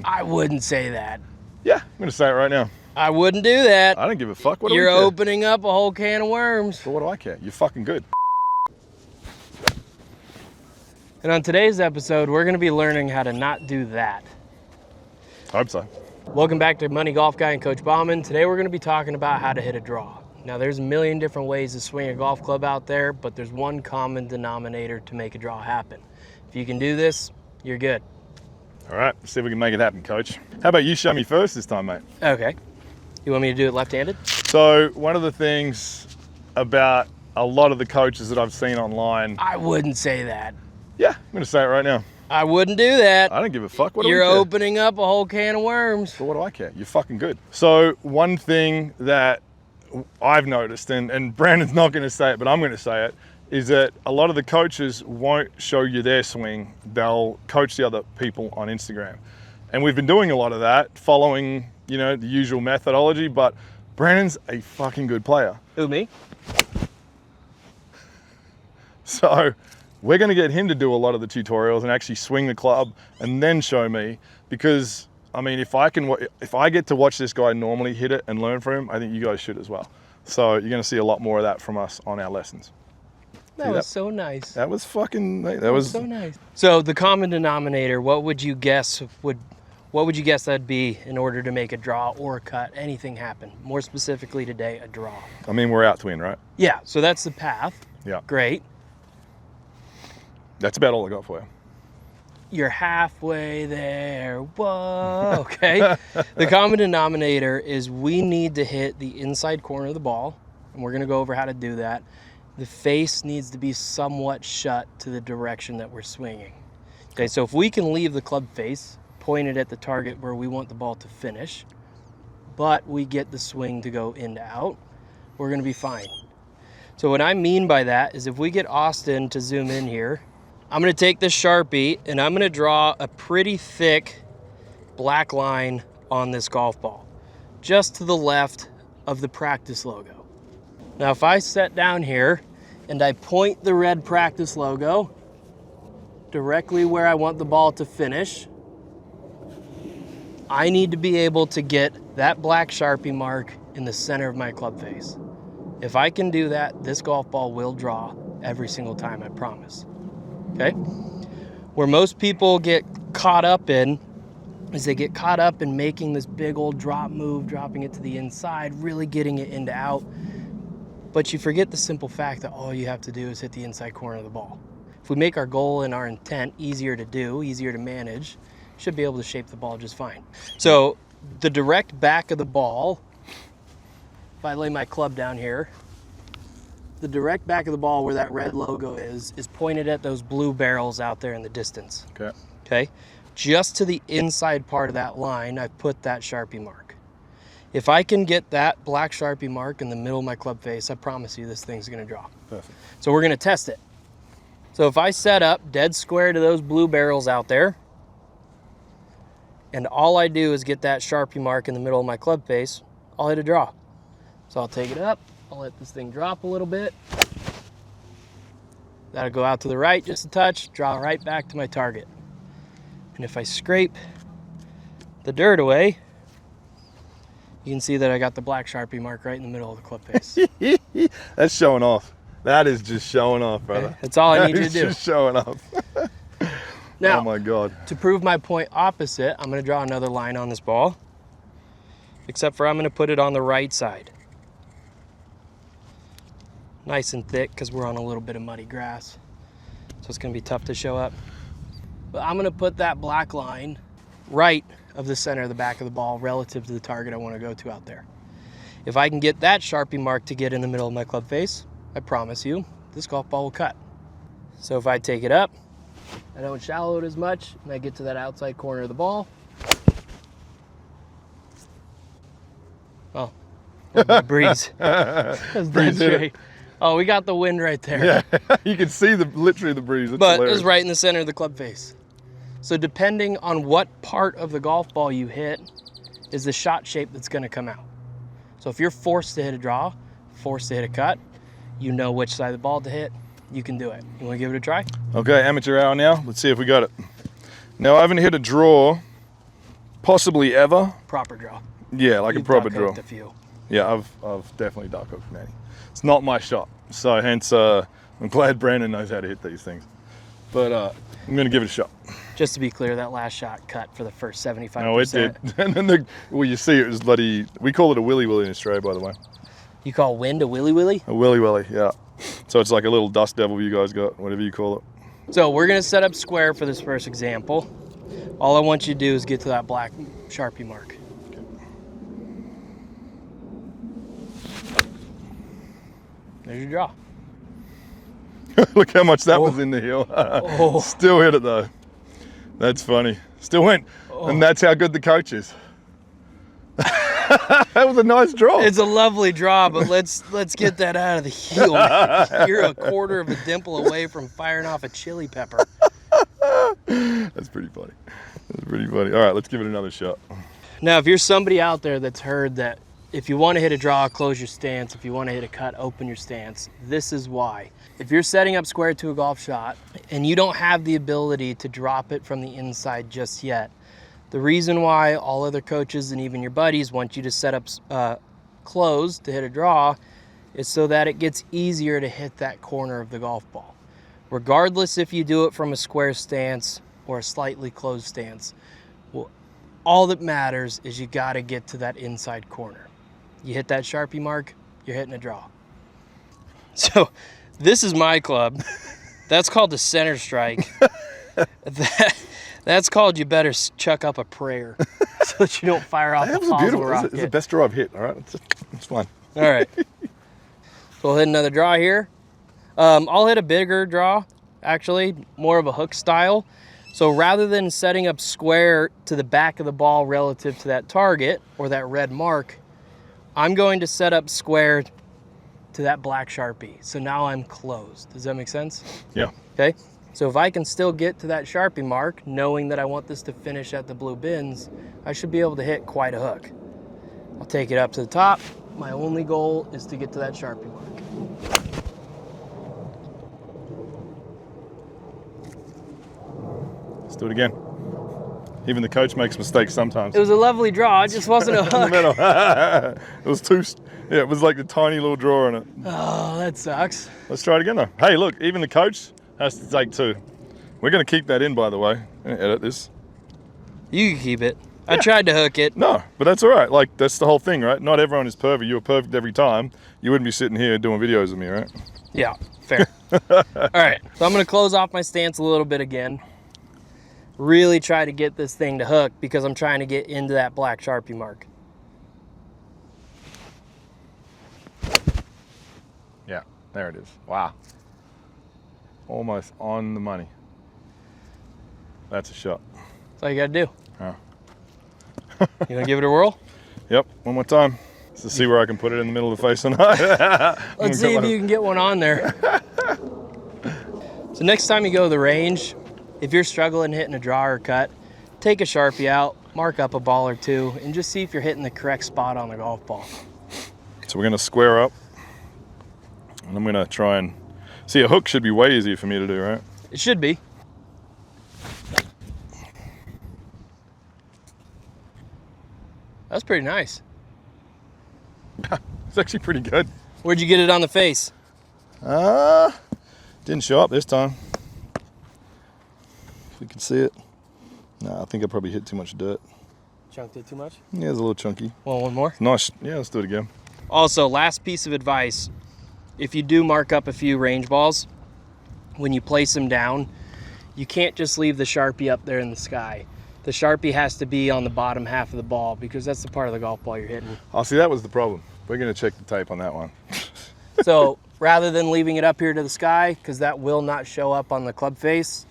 fucking... I wouldn't say that. Yeah, I'm going to say it right now. I wouldn't do that. I don't give a fuck. What do we You're care? opening up a whole can of worms. But what do I care? You're fucking good. And on today's episode, we're going to be learning how to not do that. Hope so. Welcome back to Money Golf Guy and Coach Bauman. Today we're going to be talking about how to hit a draw. Now there's a million different ways to swing a golf club out there, but there's one common denominator to make a draw happen. If you can do this, you're good. All right, let's see if we can make it happen, Coach. How about you show me first this time, mate? Okay. You want me to do it left-handed? So one of the things about a lot of the coaches that I've seen online... I wouldn't say that. Yeah, I'm going to say it right now. I wouldn't do that. I don't give a fuck. What do we You're care? opening up a whole can of worms. But what do I care? You're fucking good. So one thing that I've noticed, and Brandon's not going to say it, but I'm going to say it, is that a lot of the coaches won't show you their swing. They'll coach the other people on Instagram. And we've been doing a lot of that, following, you know, the usual methodology, but Brandon's a fucking good player. Who, me? So we're going to get him to do a lot of the tutorials and actually swing the club and then show me, because I mean, if I get to watch this guy normally hit it and learn from him, I think you guys should as well. So you're going to see a lot more of that from us on our lessons. That was so nice. That was fucking, That was so nice. So the common denominator, what would you guess that'd be in order to make a draw or a cut, anything happen? More specifically today, a draw. I mean, we're out to win, right? Yeah, so that's the path. Yeah. Great. That's about all I got for you. You're halfway there. Whoa. Okay. The common denominator is we need to hit the inside corner of the ball, and we're going to go over how to do that. The face needs to be somewhat shut to the direction that we're swinging. Okay, so if we can leave the club face pointed at the target where we want the ball to finish, but we get the swing to go in to out, we're going to be fine. So what I mean by that is if we get Austin to zoom in here, I'm going to take this Sharpie and I'm going to draw a pretty thick black line on this golf ball, just to the left of the practice logo. Now, if I set down here and I point the red practice logo directly where I want the ball to finish, I need to be able to get that black Sharpie mark in the center of my club face. If I can do that, this golf ball will draw every single time, I promise. Okay? Where most people get caught up in is they get caught up in making this big old drop move, dropping it to the inside, really getting it into out. But you forget the simple fact that all you have to do is hit the inside corner of the ball. If we make our goal and our intent easier to do, easier to manage, should be able to shape the ball just fine. So the direct back of the ball, if I lay my club down here, the direct back of the ball where that red logo is pointed at those blue barrels out there in the distance. Okay. Okay? Just to the inside part of that line, I've put that Sharpie mark. If I can get that black Sharpie mark in the middle of my club face, I promise you this thing's gonna draw. Perfect. So we're gonna test it. So if I set up dead square to those blue barrels out there, and all I do is get that Sharpie mark in the middle of my club face, I'll hit a draw. So I'll take it up, I'll let this thing drop a little bit. That'll go out to the right just a touch, draw right back to my target. And if I scrape the dirt away, you can see that I got the black Sharpie mark right in the middle of the club face. That's showing off. That is just showing off, brother. Okay, that's all I need you to do. Just showing off. Now, oh my God. to prove my point opposite, I'm going to draw another line on this ball, except for I'm going to put it on the right side. Nice and thick because we're on a little bit of muddy grass, so it's going to be tough to show up. But I'm going to put that black line right of the center of the back of the ball relative to the target I want to go to out there. If I can get that Sharpie mark to get in the middle of my club face, I promise you, this golf ball will cut. So if I take it up, I don't shallow it as much, and I get to that outside corner of the ball. Oh, the breeze. That's dead straight. Oh, we got the wind right there. Yeah, you can see literally the breeze. It's but hilarious. it's right in the center of the club face. So depending on what part of the golf ball you hit is the shot shape that's going to come out. So if you're forced to hit a draw, forced to hit a cut, you know which side of the ball to hit, you can do it. You want to give it a try? Okay, amateur hour now. Let's see if we got it. Now, I haven't hit a draw possibly ever. Proper draw. Yeah, like You've a proper duck draw. hooked a few. Yeah, I've definitely duck hooked many. It's not my shot, so hence I'm glad Brandon knows how to hit these things. But I'm gonna give it a shot. Just to be clear, that last shot cut for the first 75%. No, it did. And then well, you see, it was bloody. We call it a willy willy in Australia, by the way. You call wind a willy willy? A willy willy, yeah. So it's like a little dust devil you guys got, whatever you call it. So we're gonna set up square for this first example. All I want you to do is get to that black Sharpie mark. There's your draw. Look how much that Oh. was in the hill. Oh. Still hit it though. That's funny. Still went. Oh. And that's how good the coach is. That was a nice draw. It's a lovely draw, but let's get that out of the heel. Man. You're a quarter of a dimple away from firing off a chili pepper. That's pretty funny. That's pretty funny. All right, let's give it another shot. Now, if you're somebody out there that's heard that if you want to hit a draw, close your stance. If you want to hit a cut, open your stance. This is why. If you're setting up square to a golf shot and you don't have the ability to drop it from the inside just yet, the reason why all other coaches and even your buddies want you to set up closed to hit a draw is so that it gets easier to hit that corner of the golf ball. Regardless if you do it from a square stance or a slightly closed stance, well, all that matters is you got to get to that inside corner. You hit that Sharpie mark, you're hitting a draw. So this is my club. That's called the center strike. That's called you better chuck up a prayer so that you don't fire off That a was possible beautiful. rocket. It's the best draw I've hit. All right, it's fun. All right. So we'll hit another draw here. I'll hit a bigger draw, actually, more of a hook style. So rather than setting up square to the back of the ball relative to that target or that red mark, I'm going to set up square to that black Sharpie. So now I'm closed. Does that make sense? Yeah. Okay. So if I can still get to that Sharpie mark, knowing that I want this to finish at the blue bins, I should be able to hit quite a hook. I'll take it up to the top. My only goal is to get to that Sharpie mark. Let's do it again. Even the coach makes mistakes sometimes. It was a lovely draw. It just wasn't a In the hook. middle. It was too. Yeah, it was like the tiny little draw in it. Oh, that sucks. Let's try it again though. Hey, look, even the coach has to take two. We're going to keep that in, by the way. I'm going to edit this. You can keep it. I tried to hook it. No, but that's all right. Like, that's the whole thing, right? Not everyone is perfect. You were perfect every time. You wouldn't be sitting here doing videos with me, right? Yeah, fair. All right, so I'm going to close off my stance a little bit again. Really try to get this thing to hook because I'm trying to get into that black Sharpie mark. Yeah, there it is. Wow. Almost on the money. That's a shot. That's all you got to do. Oh. You want to give it a whirl? Yep, one more time. Just to see where I can put it in the middle of the face or not. Let's see if you can get one on there. So next time you go to the range, if you're struggling hitting a draw or cut, take a Sharpie out, mark up a ball or two, and just see if you're hitting the correct spot on the golf ball. So we're going to square up. And I'm going to try and... See, a hook should be way easier for me to do, right? It should be. That's pretty nice. It's actually pretty good. Where'd you get it on the face? Didn't show up this time. If you can see it. No, I think I probably hit too much dirt. Chunked it too much? Yeah, it's a little chunky. Well, one more. Nice. Yeah, let's do it again. Also, last piece of advice, if you do mark up a few range balls, when you place them down, you can't just leave the Sharpie up there in the sky. The Sharpie has to be on the bottom half of the ball because that's the part of the golf ball you're hitting. Oh, see, that was the problem. We're going to check the tape on that one. So rather than leaving it up here to the sky, because that will not show up on the club face,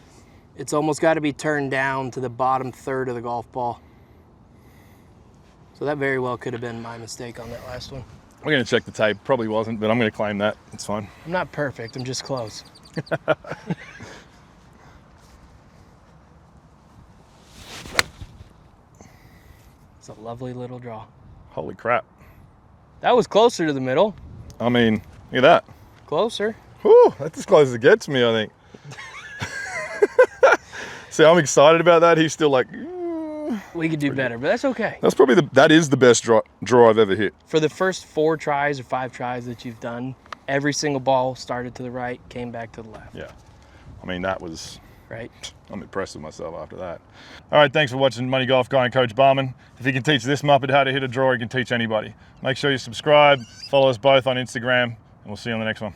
it's almost got to be turned down to the bottom third of the golf ball. So that very well could have been my mistake on that last one. We're going to check the tape. Probably wasn't, but I'm going to claim that. It's fine. I'm not perfect, I'm just close. It's a lovely little draw. Holy crap. That was closer to the middle. I mean, look at that. Closer. Whew, that's as close as it gets me, I think. See, I'm excited about that. He's still like, We could do better, but that's okay. That's probably that is the best draw I've ever hit. For the first 4 tries or 5 tries that you've done, every single ball started to the right, came back to the left. Yeah. I mean, that was, Right? I'm impressed with myself after that. All right, thanks for watching Money Golf Guy and Coach Barman. If he can teach this Muppet how to hit a draw, he can teach anybody. Make sure you subscribe, follow us both on Instagram, and we'll see you on the next one.